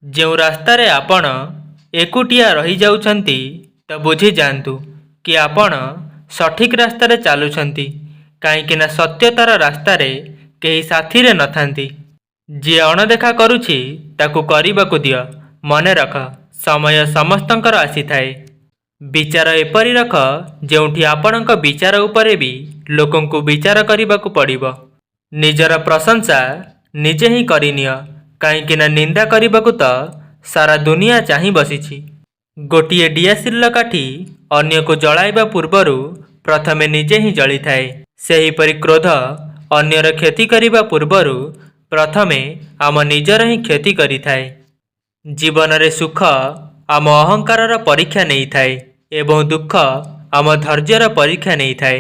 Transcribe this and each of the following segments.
ଯେଉଁ ରାସ୍ତାରେ ଆପଣ ଏକୁଟିଆ ରହିଯାଉଛନ୍ତି ତ ବୁଝି ଯାଆନ୍ତୁ କି ଆପଣ ସଠିକ୍ ରାସ୍ତାରେ ଚାଲୁଛନ୍ତି, କାହିଁକିନା ସତ୍ୟତାର ରାସ୍ତାରେ କେହି ସାଥିରେ ନଥାନ୍ତି। ଯିଏ ଅଣଦେଖା କରୁଛି ତାକୁ କରିବାକୁ ଦିଅ। ମନେ ରଖ, ସମୟ ସମସ୍ତଙ୍କର ଆସିଥାଏ। ବିଚାର ଏପରି ରଖ ଯେଉଁଠି ଆପଣଙ୍କ ବିଚାର ଉପରେ ବି ଲୋକଙ୍କୁ ବିଚାର କରିବାକୁ ପଡ଼ିବ। ନିଜର ପ୍ରଶଂସା ନିଜେ ହିଁ କରିନିଅ, କାହିଁକିନା ନିନ୍ଦା କରିବାକୁ ତ ସାରା ଦୁନିଆ ଚାହିଁ ବସିଛି। ଗୋଟିଏ ଡିଆସିଲ କାଠି ଅନ୍ୟକୁ ଜଳାଇବା ପୂର୍ବରୁ ପ୍ରଥମେ ନିଜେ ହିଁ ଜଳିଥାଏ। ସେହିପରି କ୍ରୋଧ ଅନ୍ୟର କ୍ଷତି କରିବା ପୂର୍ବରୁ ପ୍ରଥମେ ଆମ ନିଜର ହିଁ କ୍ଷତି କରିଥାଏ। ଜୀବନରେ ସୁଖ ଆମ ଅହଙ୍କାରର ପରୀକ୍ଷା ନେଇଥାଏ ଏବଂ ଦୁଃଖ ଆମ ଧୈର୍ଯ୍ୟର ପରୀକ୍ଷା ନେଇଥାଏ।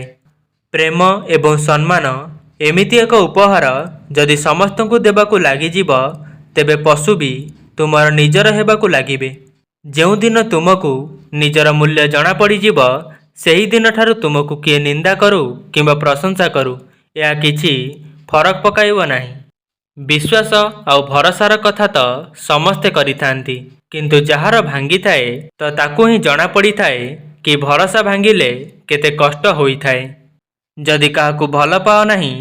ପ୍ରେମ ଏବଂ ସମ୍ମାନ ଏମିତି ଏକ ଉପହାର, ଯଦି ସମସ୍ତଙ୍କୁ ଦେବାକୁ ଲାଗିଯିବ ତେବେ ପଶୁ ବି ତୁମର ନିଜର ହେବାକୁ ଲାଗିବେ। ଯେଉଁଦିନ ତୁମକୁ ନିଜର ମୂଲ୍ୟ ଜଣାପଡ଼ିଯିବ, ସେହିଦିନଠାରୁ ତୁମକୁ କିଏ ନିନ୍ଦା କରୁ କିମ୍ବା ପ୍ରଶଂସା କରୁ, ଏହା କିଛି ଫରକ ପକାଇବ ନାହିଁ। ବିଶ୍ୱାସ ଆଉ ଭରସାର କଥା ତ ସମସ୍ତେ କରିଥାନ୍ତି, କିନ୍ତୁ ଯାହାର ଭାଙ୍ଗିଥାଏ ତ ତାକୁ ହିଁ ଜଣାପଡ଼ିଥାଏ କି ଭରସା ଭାଙ୍ଗିଲେ କେତେ କଷ୍ଟ ହୋଇଥାଏ। ଯଦି କାହାକୁ ଭଲ ପାଅ ନାହିଁ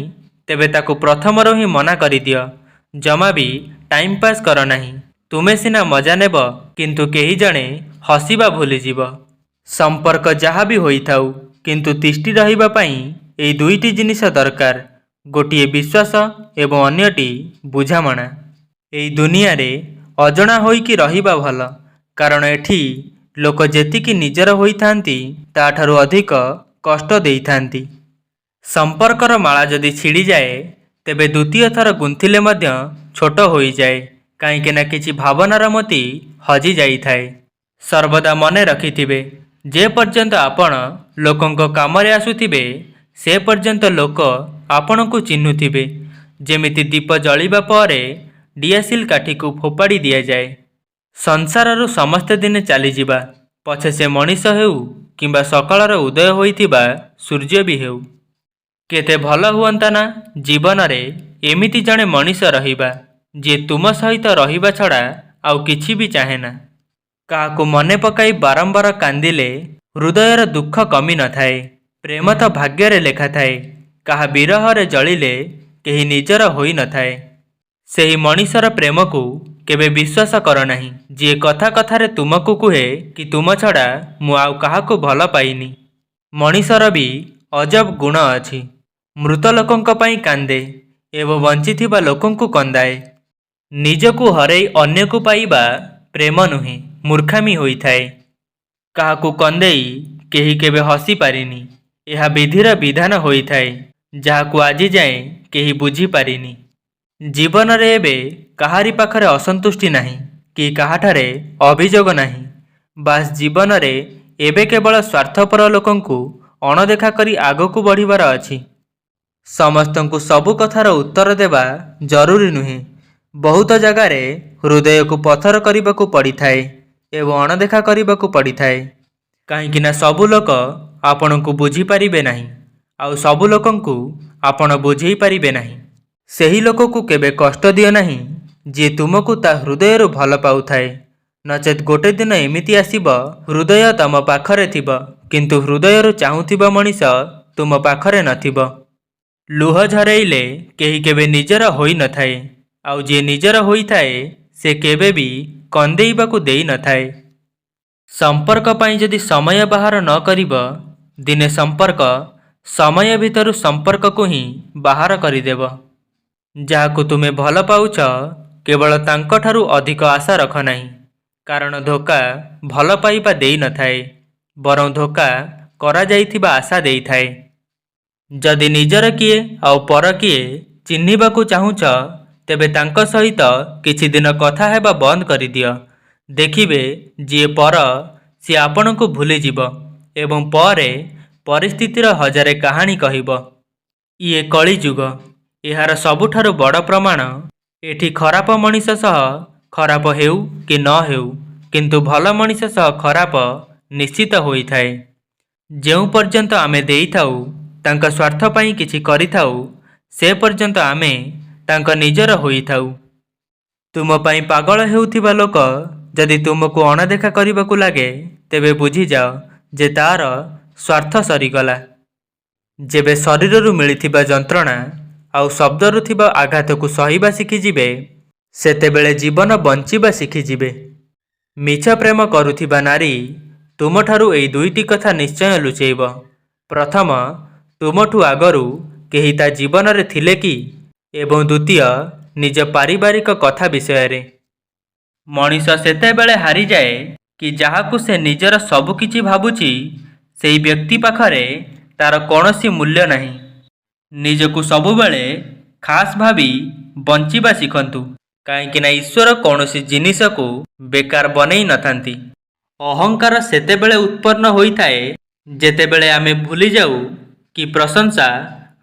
ତେବେ ତାକୁ ପ୍ରଥମରୁ ହିଁ ମନା କରିଦିଅ। ଜମା ବି ଟାଇମ୍ ପାସ୍ କର ନାହିଁ। ତୁମେ ସିନା ମଜା ନେବ, କିନ୍ତୁ କେହି ଜଣେ ହସିବା ଭୁଲିଯିବ। ସମ୍ପର୍କ ଯାହା ବି ହୋଇଥାଉ, କିନ୍ତୁ ତିଷ୍ଠି ରହିବା ପାଇଁ ଏହି ଦୁଇଟି ଜିନିଷ ଦରକାର, ଗୋଟିଏ ବିଶ୍ୱାସ ଏବଂ ଅନ୍ୟଟି ବୁଝାମଣା। ଏହି ଦୁନିଆରେ ଅଜଣା ହୋଇକି ରହିବା ଭଲ, କାରଣ ଏଠି ଲୋକ ଯେତିକି ନିଜର ହୋଇଥାନ୍ତି ତାଠାରୁ ଅଧିକ କଷ୍ଟ ଦେଇଥାନ୍ତି। ସମ୍ପର୍କର ମାଳା ଯଦି ଛିଡ଼ିଯାଏ ତେବେ ଦ୍ୱିତୀୟ ଥର ଗୁନ୍ଥିଲେ ମଧ୍ୟ ଛୋଟ ହୋଇଯାଏ, କାହିଁକିନା କିଛି ଭାବନାର ମୋତି ହଜି ଯାଇଥାଏ। ସର୍ବଦା ମନେ ରଖିଥିବେ, ଯେ ପର୍ଯ୍ୟନ୍ତ ଆପଣ ଲୋକଙ୍କ କାମରେ ଆସୁଥିବେ ସେ ପର୍ଯ୍ୟନ୍ତ ଲୋକ ଆପଣଙ୍କୁ ଚିହ୍ନୁଥିବେ। ଯେମିତି ଦୀପ ଜଳିବା ପରେ ଡିଆସିଲ କାଠିକୁ ଫୋପାଡ଼ି ଦିଆଯାଏ। ସଂସାରରୁ ସମସ୍ତେ ଦିନେ ଚାଲିଯିବା, ପଛେ ସେ ମଣିଷ ହେଉ କିମ୍ବା ସକାଳର ଉଦୟ ହୋଇଥିବା ସୂର୍ଯ୍ୟ ବି ହେଉ। କେତେ ଭଲ ହୁଅନ୍ତା ନା ଜୀବନରେ ଏମିତି ଜଣେ ମଣିଷ ରହିବା, ଯିଏ ତୁମ ସହିତ ରହିବା ଛଡ଼ା ଆଉ କିଛି ବି ଚାହେଁନା। କାହାକୁ ମନେ ପକାଇ ବାରମ୍ବାର କାନ୍ଦିଲେ ହୃଦୟର ଦୁଃଖ କମି ନଥାଏ। ପ୍ରେମ ତ ଭାଗ୍ୟରେ ଲେଖାଥାଏ, କାହା ବିରହରେ ଜଳିଲେ କେହି ନିଜର ହୋଇନଥାଏ। ସେହି ମଣିଷର ପ୍ରେମକୁ କେବେ ବିଶ୍ୱାସ କର ନାହିଁ, ଯିଏ କଥା କଥାରେ ତୁମକୁ କୁହେ କି ତୁମ ଛଡ଼ା ମୁଁ ଆଉ କାହାକୁ ଭଲ ପାଇନି। ମଣିଷର ବି ଅଜବ ଗୁଣ ଅଛି। ମୃତ ଲୋକଙ୍କ ପାଇଁ କାନ୍ଦେ ଏବଂ ବଞ୍ଚିଥିବା ଲୋକଙ୍କୁ କନ୍ଦାଏ। ନିଜକୁ ହରେଇ ଅନ୍ୟକୁ ପାଇବା ପ୍ରେମ ନୁହେଁ, ମୂର୍ଖାମି ହୋଇଥାଏ। କାହାକୁ କନ୍ଦେଇ କେହି କେବେ ହସି ପାରିନି, ଏହା ବିଧିର ବିଧାନ ହୋଇଥାଏ, ଯାହାକୁ ଆଜି ଯାଏଁ କେହି ବୁଝିପାରିନି। ଜୀବନରେ ଏବେ କାହାରି ପାଖରେ ଅସନ୍ତୁଷ୍ଟି ନାହିଁ କି କାହାଠାରେ ଅଭିଯୋଗ ନାହିଁ। ବାସ୍ ଜୀବନରେ ଏବେ କେବଳ ସ୍ୱାର୍ଥପର ଲୋକଙ୍କୁ ଅଣଦେଖା କରି ଆଗକୁ ବଢ଼ିବାର ଅଛି। ସମସ୍ତଙ୍କୁ ସବୁ କଥାର ଉତ୍ତର ଦେବା ଜରୁରୀ ନୁହେଁ। ବହୁତ ଜାଗାରେ ହୃଦୟକୁ ପଥର କରିବାକୁ ପଡ଼ିଥାଏ ଏବଂ ଅଣଦେଖା କରିବାକୁ ପଡ଼ିଥାଏ, କାହିଁକିନା ସବୁ ଲୋକ ଆପଣଙ୍କୁ ବୁଝିପାରିବେ ନାହିଁ, ଆଉ ସବୁ ଲୋକଙ୍କୁ ଆପଣ ବୁଝେଇ ପାରିବେ ନାହିଁ। ସେହି ଲୋକକୁ କେବେ କଷ୍ଟ ଦିଅ ନାହିଁ ଯିଏ ତୁମକୁ ତା ହୃଦୟରୁ ଭଲ ପାଉଥାଏ, ନଚେତ୍ ଗୋଟେ ଦିନ ଏମିତି ଆସିବ ହୃଦୟ ତମ ପାଖରେ ଥିବ, କିନ୍ତୁ ହୃଦୟରୁ ଚାହୁଁଥିବା ମଣିଷ ତୁମ ପାଖରେ ନଥିବ। ଲୁହ ଝରେଇଲେ କେହି କେବେ ନିଜର ହୋଇନଥାଏ, ଆଉ ଯିଏ ନିଜର ହୋଇଥାଏ ସେ କେବେ ବି କନ୍ଦେଇବାକୁ ଦେଇନଥାଏ। ସମ୍ପର୍କ ପାଇଁ ଯଦି ସମୟ ବାହାର ନ କରିବ, ଦିନେ ସମ୍ପର୍କ ସମୟ ଭିତରୁ ସମ୍ପର୍କକୁ ହିଁ ବାହାର କରିଦେବ। ଯାହାକୁ ତୁମେ ଭଲ ପାଉଛ କେବଳ ତାଙ୍କଠାରୁ ଅଧିକ ଆଶା ରଖ ନାହିଁ, କାରଣ ଧୋକା ଭଲ ପାଇବା ଦେଇନଥାଏ, ବରଂ ଧୋକା କରାଯାଇଥିବା ଆଶା ଦେଇଥାଏ। ଯଦି ନିଜର କିଏ ଆଉ ପର କିଏ ଚିହ୍ନିବାକୁ ଚାହୁଁଛ, ତେବେ ତାଙ୍କ ସହିତ କିଛି ଦିନ କଥା ହେବା ବନ୍ଦ କରିଦିଅ। ଦେଖିବେ ଯିଏ ପର ସିଏ ଆପଣଙ୍କୁ ଭୁଲିଯିବ ଏବଂ ପରେ ପରିସ୍ଥିତିର ହଜାରେ କାହାଣୀ କହିବ। ଇଏ କଳିଯୁଗ, ଏହାର ସବୁଠାରୁ ବଡ଼ ପ୍ରମାଣ। ଏଠି ଖରାପ ମଣିଷ ସହ ଖରାପ ହେଉ କି ନ ହେଉ, କିନ୍ତୁ ଭଲ ମଣିଷ ସହ ଖରାପ ନିଶ୍ଚିତ ହୋଇଥାଏ। ଯେଉଁ ପର୍ଯ୍ୟନ୍ତ ଆମେ ଦେଇଥାଉ, ତାଙ୍କ ସ୍ୱାର୍ଥ ପାଇଁ କିଛି କରିଥାଉ, ସେ ପର୍ଯ୍ୟନ୍ତ ଆମେ ତାଙ୍କ ନିଜର ହୋଇଥାଉ। तुम पाई पागल हेउथिबा लोक जदि तुमको अणदेखा करबाकू लागे तेबे बुझी जाओ जे तार स्वार्थ सरीगला। जेबे शरीररू मिलिथिबा जंत्रणा आउ शब्दरू थिबा आघातकू सहिबा शिखिजिबे सेतेबेले जीवन बंचिबा शिखिजिबे। मिछ प्रेम करुथिबा नारी तुमठारू एई दुईटी कथा निश्चय लुचेइब। प्रथम, तुमठू आगरू केही ता जीवन रे थिले कि, एवं द्वितीय निज पारिवारिक कथा विषय रे। मनीष सेतेबेले हारी जाए कि जहाकू से निजर सबुकिछि भाबुछि सेई व्यक्ति पाखरे तार कौनसी मूल्य नहीं। निजकू सबुबेले खास भावी बंचिबा शिखंतु, काहेकि ना ईश्वर कौनसी जिनिस को बेकार बनेई नथांती। अहंकार सेतेबेले उत्पन्न होइथाए जेतेबेले आमे भूली जाऊ कि प्रशंसा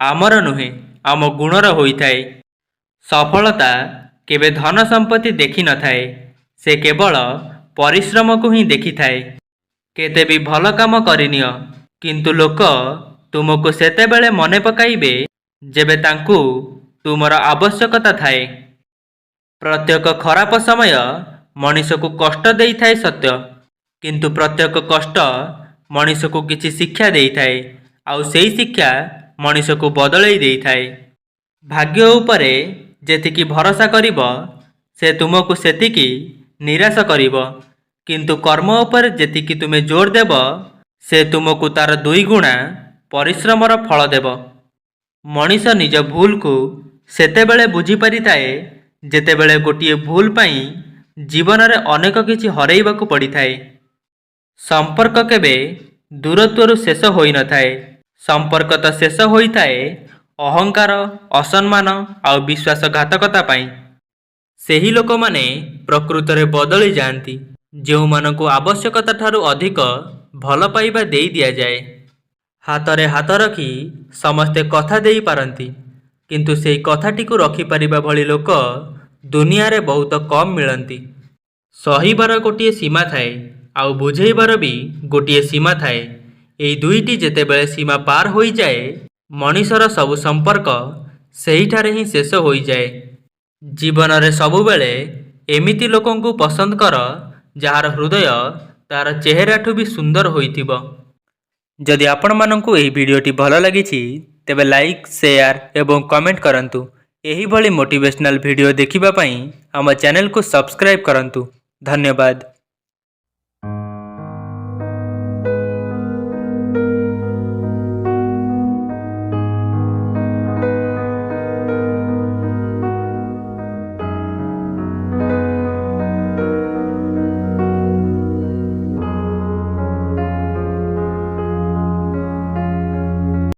आमर नुहे आम गुणर होइथाए। सफलता केबे धन संपत्ति देखि न थाए, से केवल परिश्रम को ही देखि थाए। केते भी भल काम करिनियो, किंतु लोक तुमको सेतेबेले मने पकाइबे जेबे तांकू तुमर आवश्यकता थाए। प्रत्येक खराब समय मनीष को कष्ट देई थाए सत्य, किंतु प्रत्येक कष्ट मनीष को किछि शिक्षा देई थाए, आउ सेई शिक्षा मनीष को बदलई देई थाए। भाग्य उपरे जेतिकी भरोसा करिब से तुमको सेतिकी निराश करिब, किंतु कर्म उपर जेतिकी तुमे जोर देब से तुमको तार दुई गुणा परिश्रमर फल देब। मनीष निज भूल को सेतेबेले बुझी पारि थाए जेतेबेले गोटिए भूल पाई जीवन रे अनेक किछि हरैबाकू पड़ी थाए। संपर्क केबे दूरत्वरु शेष होई न थाए। संपर्क तो शेष होई थाए अहंकार, असम्मान आउ विश्वासघातकता पाई। सेही लोक माने प्रकृत रे बदली जाती, जो मानकू आवश्यकता ठारू अधिक भल पाइबा देई दिया जाए। हाथ रे हाथ रखी समस्ते कथा देई पारंती, किंतु सेई कथाटी को रखी पारिबा भली लोक दुनिया रे बहुत कम मिलंती। सहीबार गोटिए सीमा थाए, आउ बुझेइबार भी गोटिए सीमा थाए। एई दुईटी जेतेबेले सीमा पार होई जाए मनीषर सबु संपर्क सेहीठारे ही शेष होई जाए। जीवन रे सबुबेले एमिति लोकंकु पसंद कर जार हृदय तार चेहराठू भी सुंदर होइथिबो। जदि आपण मानंकु एही वीडियोटी भल लागिछि तेबे लाइक, शेयर एवं कमेंट करंतु। एही भली मोटिवेशनल वीडियो देखिबा पई हम चैनल को सब्सक्राइब करंतु। धन्यवाद।